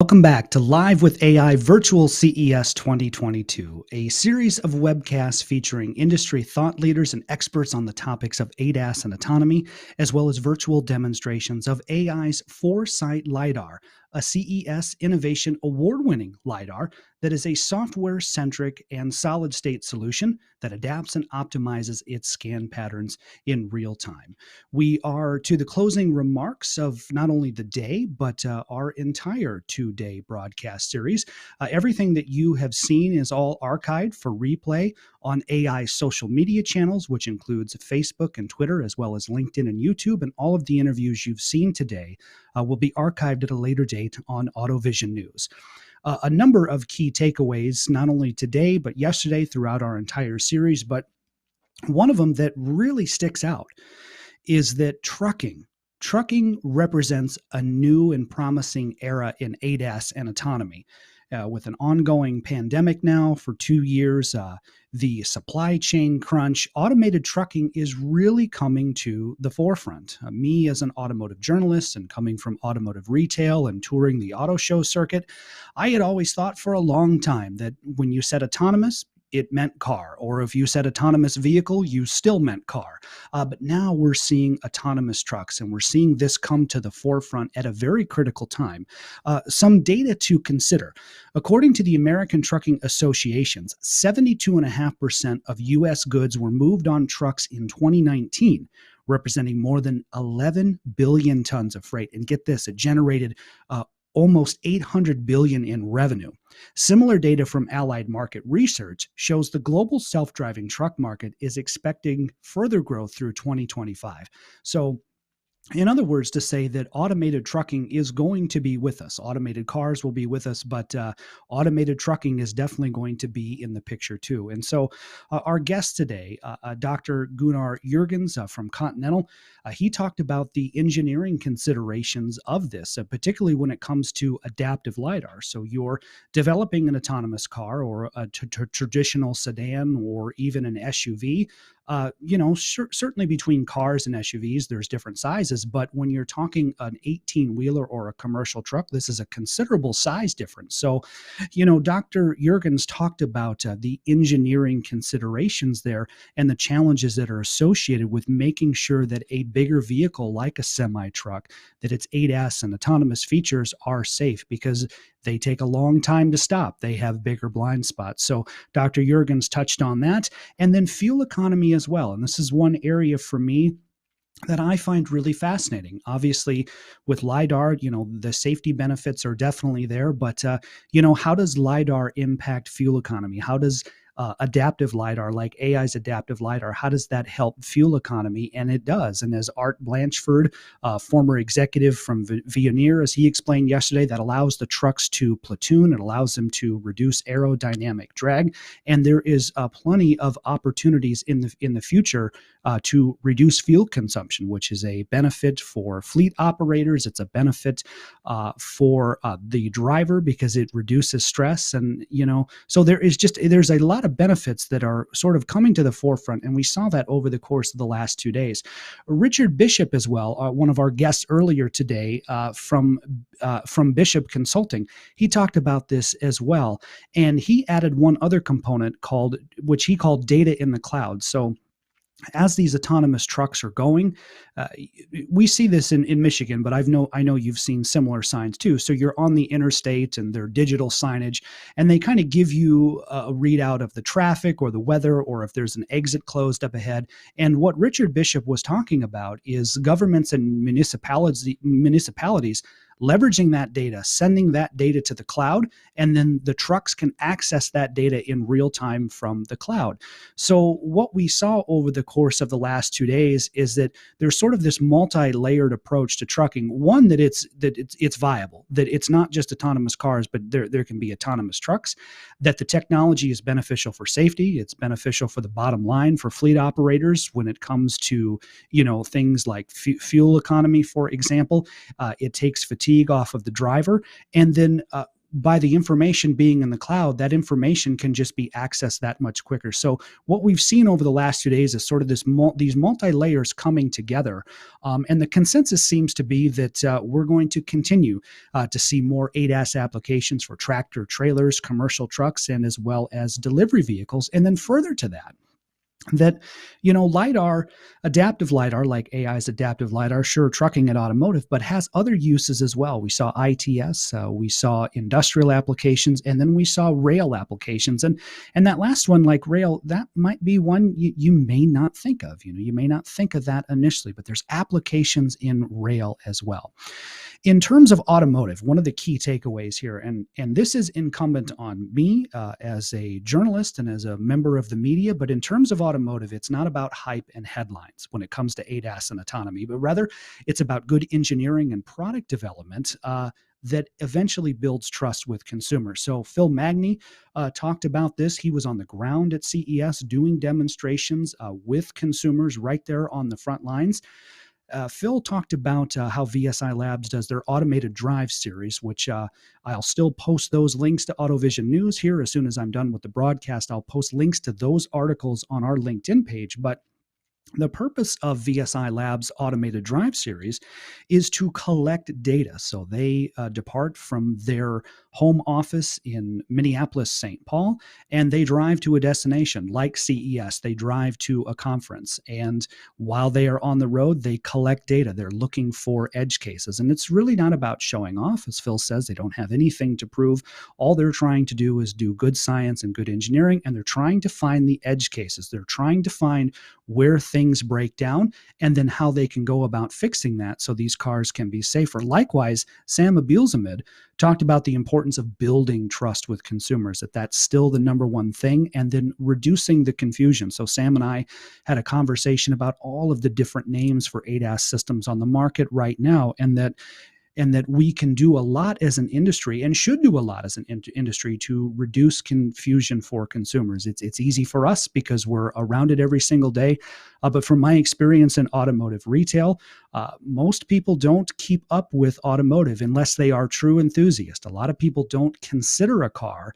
Welcome back to Live with AI Virtual CES 2022, a series of webcasts featuring industry thought leaders and experts on the topics of ADAS and autonomy, as well as virtual demonstrations of AEye's Foresight Lidar, a CES Innovation Award-winning Lidar that is a software-centric and solid-state solution that adapts and optimizes its scan patterns in real time. We are to the closing remarks of not only the day, but our entire two-day broadcast series. Everything that you have seen is all archived for replay on AEye's social media channels, which includes Facebook and Twitter, as well as LinkedIn and YouTube. And all of the interviews you've seen today will be archived at a later date on AutoVision News. A number of key takeaways, not only today, but yesterday throughout our entire series. But one of them that really sticks out is that trucking represents a new and promising era in ADAS and autonomy. With an ongoing pandemic now for 2 years, the supply chain crunch, automated trucking is really coming to the forefront. Me, as an automotive journalist and coming from automotive retail and touring the auto show circuit, I had always thought for a long time that when you said autonomous, it meant car, or if you said autonomous vehicle, you still meant car. But now we're seeing autonomous trucks, and we're seeing this come to the forefront at a very critical time. Some data to consider. According to the American Trucking Associations, 72.5% of U.S. goods were moved on trucks in 2019, representing more than 11 billion tons of freight. And get this, it generated almost 800 billion in revenue. Similar data from Allied Market Research shows the global self-driving truck market is expecting further growth through 2025. So, in other words, to say that automated trucking is going to be with us. Automated cars will be with us, but automated trucking is definitely going to be in the picture too. And so our guest today, Dr. Gunnar Jurgens from Continental, he talked about the engineering considerations of this, particularly when it comes to adaptive LiDAR. So you're developing an autonomous car or a traditional sedan or even an SUV. Certainly between cars and SUVs, there's different sizes, but when you're talking an 18-wheeler or a commercial truck, this is a considerable size difference. So, Dr. Jurgens talked about the engineering considerations there and the challenges that are associated with making sure that a bigger vehicle like a semi-truck, that its ADAS and autonomous features are safe, because they take a long time to stop. They have bigger blind spots. So Dr. Jurgens touched on that. And then fuel economy as well. And this is one area for me that I find really fascinating. Obviously, with LiDAR, the safety benefits are definitely there, but, how does LiDAR impact fuel economy? How does adaptive LiDAR, like AEye's adaptive LiDAR, how does that help fuel economy? And it does. And as Art Blanchford, former executive from Veoneer, as he explained yesterday, that allows the trucks to platoon. It allows them to reduce aerodynamic drag. And there is plenty of opportunities in the future to reduce fuel consumption, which is a benefit for fleet operators. It's a benefit for the driver because it reduces stress. And, so there's a lot of benefits that are sort of coming to the forefront. And we saw that over the course of the last 2 days. Richard Bishop as well, one of our guests earlier today from Bishop Consulting, he talked about this as well. And he added one other component which he called data in the cloud. So as these autonomous trucks are going, we see this in Michigan, but I know you've seen similar signs too. So you're on the interstate and they're digital signage, and they kind of give you a readout of the traffic or the weather, or if there's an exit closed up ahead. And what Richard Bishop was talking about is governments and municipalities leveraging that data, sending that data to the cloud, and then the trucks can access that data in real time from the cloud. So what we saw over the course of the last 2 days is that there's sort of this multi-layered approach to trucking. One, that it's viable, that it's not just autonomous cars, but there can be autonomous trucks, that the technology is beneficial for safety, it's beneficial for the bottom line for fleet operators when it comes to, things like fuel economy, for example. It takes fatigue off of the driver. And then by the information being in the cloud, that information can just be accessed that much quicker. So what we've seen over the last 2 days is sort of these multi-layers coming together. And the consensus seems to be that we're going to continue to see more ADAS applications for tractor trailers, commercial trucks, and as well as delivery vehicles. And then further to that, lidar, adaptive lidar, like AEye's adaptive lidar, sure, trucking and automotive, but has other uses as well. We saw ITS, we saw industrial applications, and then we saw rail applications. And that last one, like rail, that might be one you may not think of. You may not think of that initially, but there's applications in rail as well. In terms of automotive, one of the key takeaways here, and this is incumbent on me as a journalist and as a member of the media, but in terms of automotive, it's not about hype and headlines when it comes to ADAS and autonomy, but rather it's about good engineering and product development that eventually builds trust with consumers. So Phil Magny talked about this. He was on the ground at CES doing demonstrations with consumers right there on the front lines. Phil talked about how VSI Labs does their automated drive series, which I'll still post those links to AutoVision News here as soon as I'm done with the broadcast. I'll post links to those articles on our LinkedIn page. But the purpose of VSI Labs Automated Drive Series is to collect data. So they depart from their home office in Minneapolis, St. Paul, and they drive to a destination like CES. They drive to a conference. And while they are on the road, they collect data. They're looking for edge cases. And it's really not about showing off. As Phil says, they don't have anything to prove. All they're trying to do is do good science and good engineering, and they're trying to find the edge cases. They're trying to find where things break down and then how they can go about fixing that so these cars can be safer. Likewise, Sam Abilzamid talked about the importance of building trust with consumers, that's still the number one thing, and then reducing the confusion. So Sam and I had a conversation about all of the different names for ADAS systems on the market right now, and that we can do a lot as an industry and should do a lot as an industry to reduce confusion for consumers. It's easy for us because we're around it every single day. But from my experience in automotive retail, most people don't keep up with automotive unless they are true enthusiasts. A lot of people don't consider a car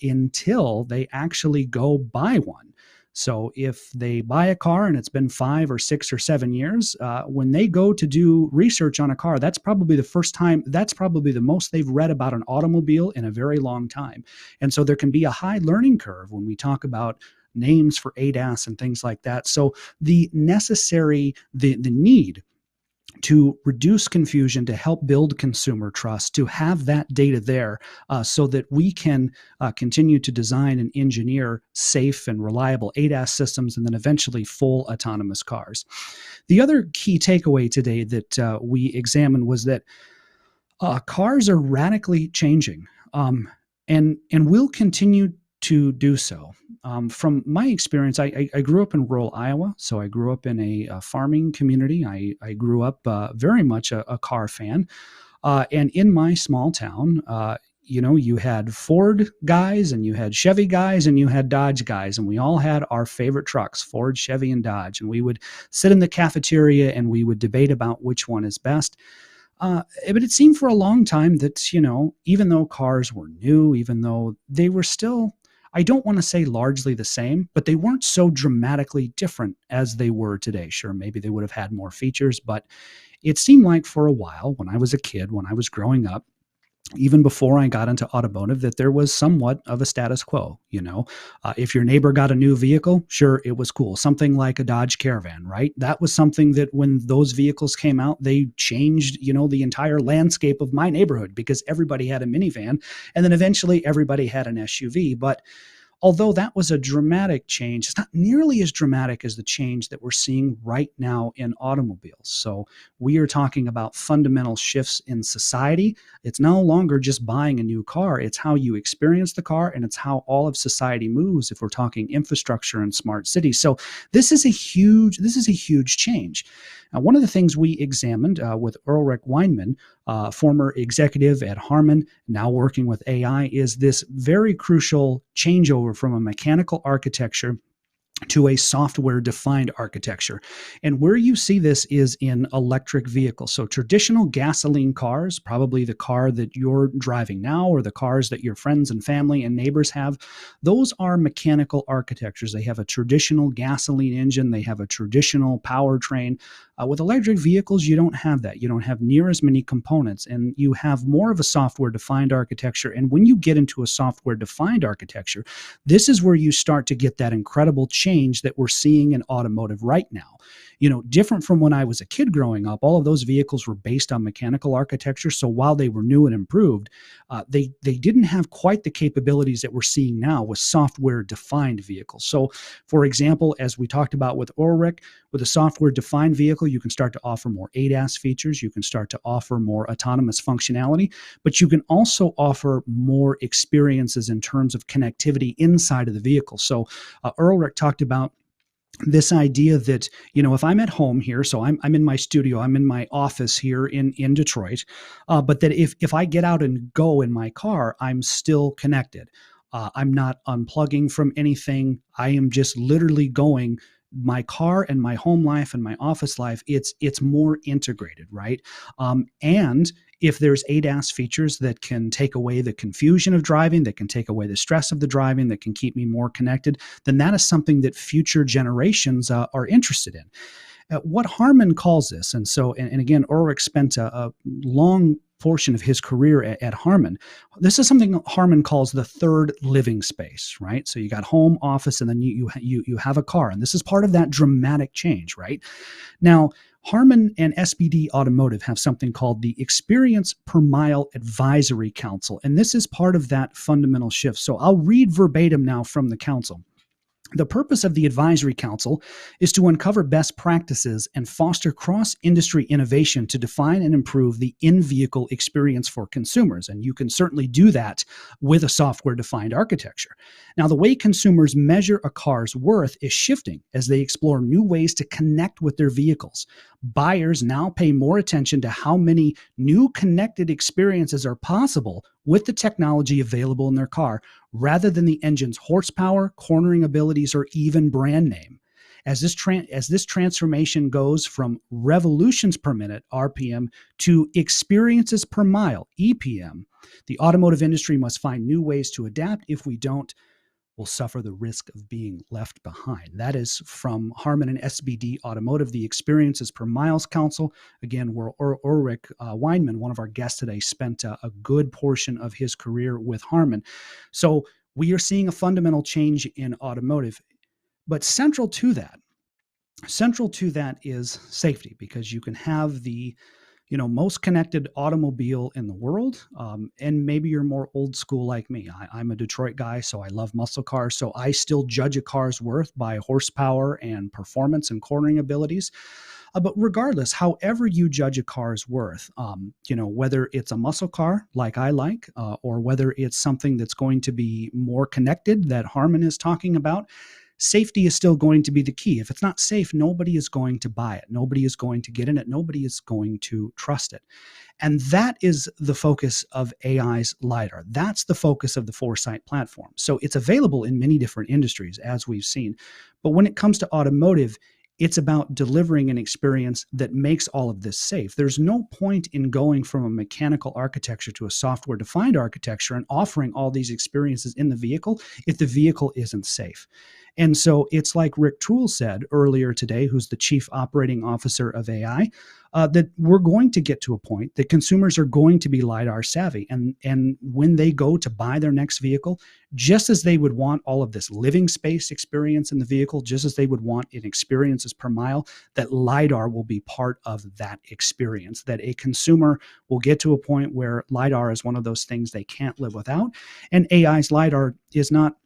until they actually go buy one. So if they buy a car and it's been 5 or 6 or 7 years, when they go to do research on a car, that's probably the first time, that's probably the most they've read about an automobile in a very long time. And so there can be a high learning curve when we talk about names for ADAS and things like that. So the need to reduce confusion, to help build consumer trust, to have that data there so that we can continue to design and engineer safe and reliable ADAS systems and then eventually full autonomous cars. The other key takeaway today that we examined was that cars are radically changing and will continue to do so. From my experience, I grew up in rural Iowa, so I grew up in a farming community. I grew up very much a car fan. And in my small town, you had Ford guys and you had Chevy guys and you had Dodge guys, and we all had our favorite trucks, Ford, Chevy, and Dodge. And we would sit in the cafeteria and we would debate about which one is best. But it seemed for a long time that, even though cars were new, even though they were still, I don't want to say largely the same, but they weren't so dramatically different as they were today. Sure, maybe they would have had more features, but it seemed like for a while when I was a kid, when I was growing up, even before I got into automotive, that there was somewhat of a status quo. If your neighbor got a new vehicle, sure, it was cool. Something like a Dodge Caravan, right? That was something that when those vehicles came out, they changed, the entire landscape of my neighborhood because everybody had a minivan, and then eventually everybody had an SUV. But although that was a dramatic change, it's not nearly as dramatic as the change that we're seeing right now in automobiles. So we are talking about fundamental shifts in society. It's no longer just buying a new car. It's how you experience the car, and it's how all of society moves if we're talking infrastructure and smart cities. So this is a huge change. Now, one of the things we examined with Ulrich Weinmann, former executive at Harman, now working with AEye, is this very crucial changeover from a mechanical architecture to a software-defined architecture. And where you see this is in electric vehicles. So traditional gasoline cars, probably the car that you're driving now or the cars that your friends and family and neighbors have, those are mechanical architectures. They have a traditional gasoline engine. They have a traditional powertrain. With electric vehicles, you don't have that. You don't have near as many components, and you have more of a software-defined architecture. And when you get into a software-defined architecture, this is where you start to get that incredible change that we're seeing in automotive right now. Different from when I was a kid growing up, all of those vehicles were based on mechanical architecture. So while they were new and improved, they didn't have quite the capabilities that we're seeing now with software-defined vehicles. So, for example, as we talked about with Ulrich, with a software-defined vehicle, you can start to offer more ADAS features. You can start to offer more autonomous functionality, but you can also offer more experiences in terms of connectivity inside of the vehicle. So Ulrich talked about this idea that, if I'm at home here, so I'm in my studio, I'm in my office here in Detroit, but that if I get out and go in my car, I'm still connected. I'm not unplugging from anything. I am just literally going. My car and my home life and my office life, it's more integrated, right? And if there's ADAS features that can take away the confusion of driving, that can take away the stress of the driving, that can keep me more connected, then that is something that future generations are interested in. What Harman calls this, and again, Ulrich spent a long portion of his career at Harman. This is something Harman calls the third living space, right? So you got home, office, and then you have a car, and this is part of that dramatic change, right? Now, Harman and SBD Automotive have something called the Experience Per Mile Advisory Council, and this is part of that fundamental shift. So I'll read verbatim now from the council. The purpose of the Advisory Council is to uncover best practices and foster cross-industry innovation to define and improve the in-vehicle experience for consumers. And you can certainly do that with a software-defined architecture. Now, the way consumers measure a car's worth is shifting as they explore new ways to connect with their vehicles. Buyers now pay more attention to how many new connected experiences are possible with the technology available in their car, rather than the engine's horsepower, cornering abilities, or even brand name. As this transformation goes from revolutions per minute, RPM, to experiences per mile, EPM, the automotive industry must find new ways to adapt. If we don't, we'll suffer the risk of being left behind. That is from Harman and SBD Automotive, the Experiences Per Miles Council. Again, where Ulrich Weinman, one of our guests today, spent a good portion of his career with Harman. So we are seeing a fundamental change in automotive. But central to that is safety, because you can have the most connected automobile in the world. And maybe you're more old school like me. I'm a Detroit guy, so I love muscle cars. So I still judge a car's worth by horsepower and performance and cornering abilities. But regardless, however you judge a car's worth, whether it's a muscle car like I like, or whether it's something that's going to be more connected that Harman is talking about, safety is still going to be the key. If it's not safe, nobody is going to buy it. Nobody is going to get in it. Nobody is going to trust it. And that is the focus of AEye's Lidar. That's the focus of the Foresight platform. So it's available in many different industries, as we've seen. But when it comes to automotive, it's about delivering an experience that makes all of this safe. There's no point in going from a mechanical architecture to a software-defined architecture and offering all these experiences in the vehicle if the vehicle isn't safe. And so it's like Rick Truhl said earlier today, who's the chief operating officer of AEye, that we're going to get to a point that consumers are going to be LiDAR savvy. And when they go to buy their next vehicle, just as they would want all of this living space experience in the vehicle, just as they would want in experiences per mile, that LiDAR will be part of that experience, that a consumer will get to a point where LiDAR is one of those things they can't live without. And AEye's LiDAR is not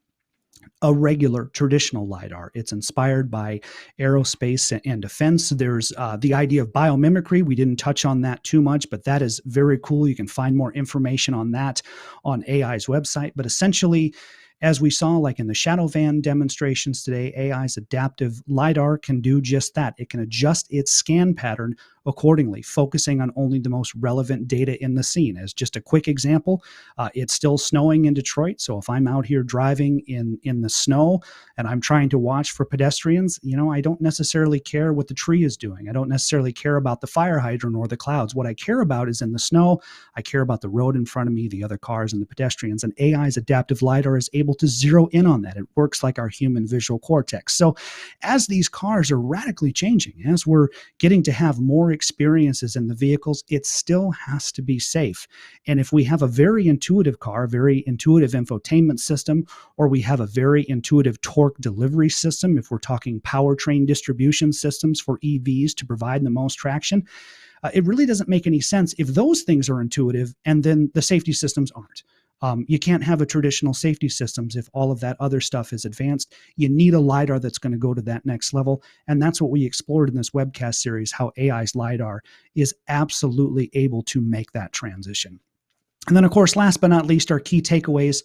a regular traditional LiDAR. It's inspired by aerospace and defense. There's the idea of biomimicry. We didn't touch on that too much, but that is very cool. You can find more information on that on AEye's website. But essentially, as we saw like in the shadow van demonstrations today, AEye's adaptive LiDAR can do just that. It can adjust its scan pattern accordingly, focusing on only the most relevant data in the scene. As just a quick example, it's still snowing in Detroit. So if I'm out here driving in the snow and I'm trying to watch for pedestrians, I don't necessarily care what the tree is doing. I don't necessarily care about the fire hydrant or the clouds. What I care about is in the snow. I care about the road in front of me, the other cars, and the pedestrians. And AEye's adaptive LiDAR is able to zero in on that. It works like our human visual cortex. So as these cars are radically changing, as we're getting to have more experiences in the vehicles, it still has to be safe. And if we have a very intuitive car, a very intuitive infotainment system, or we have a very intuitive torque delivery system, if we're talking powertrain distribution systems for EVs to provide the most traction, it really doesn't make any sense if those things are intuitive and then the safety systems aren't. You can't have a traditional safety systems if all of that other stuff is advanced. You need a LiDAR that's going to go to that next level. And that's what we explored in this webcast series, how AEye's LiDAR is absolutely able to make that transition. And then, of course, last but not least, our key takeaways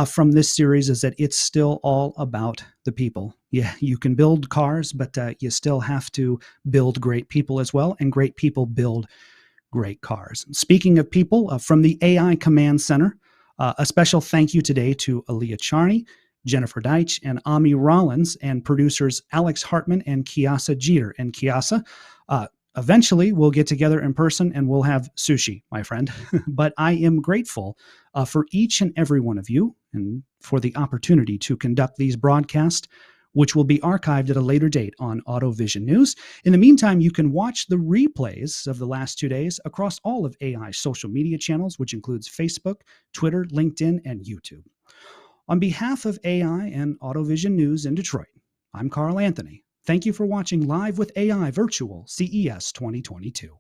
from this series is that it's still all about the people. Yeah, you can build cars, but you still have to build great people as well. And great people build great cars. Speaking of people, from the AEye Command Center, a special thank you today to Aaliyah Charney, Jennifer Deitch, and Ami Rollins, and producers Alex Hartman and Kiasa Jeter. And Kiasa, eventually we'll get together in person and we'll have sushi, my friend. But I am grateful for each and every one of you and for the opportunity to conduct these broadcasts, which will be archived at a later date on AutoVision News. In the meantime, you can watch the replays of the last 2 days across all of AEye's social media channels, which includes Facebook, Twitter, LinkedIn, and YouTube. On behalf of AEye and AutoVision News in Detroit, I'm Carl Anthony. Thank you for watching Live with AEye Virtual CES 2022.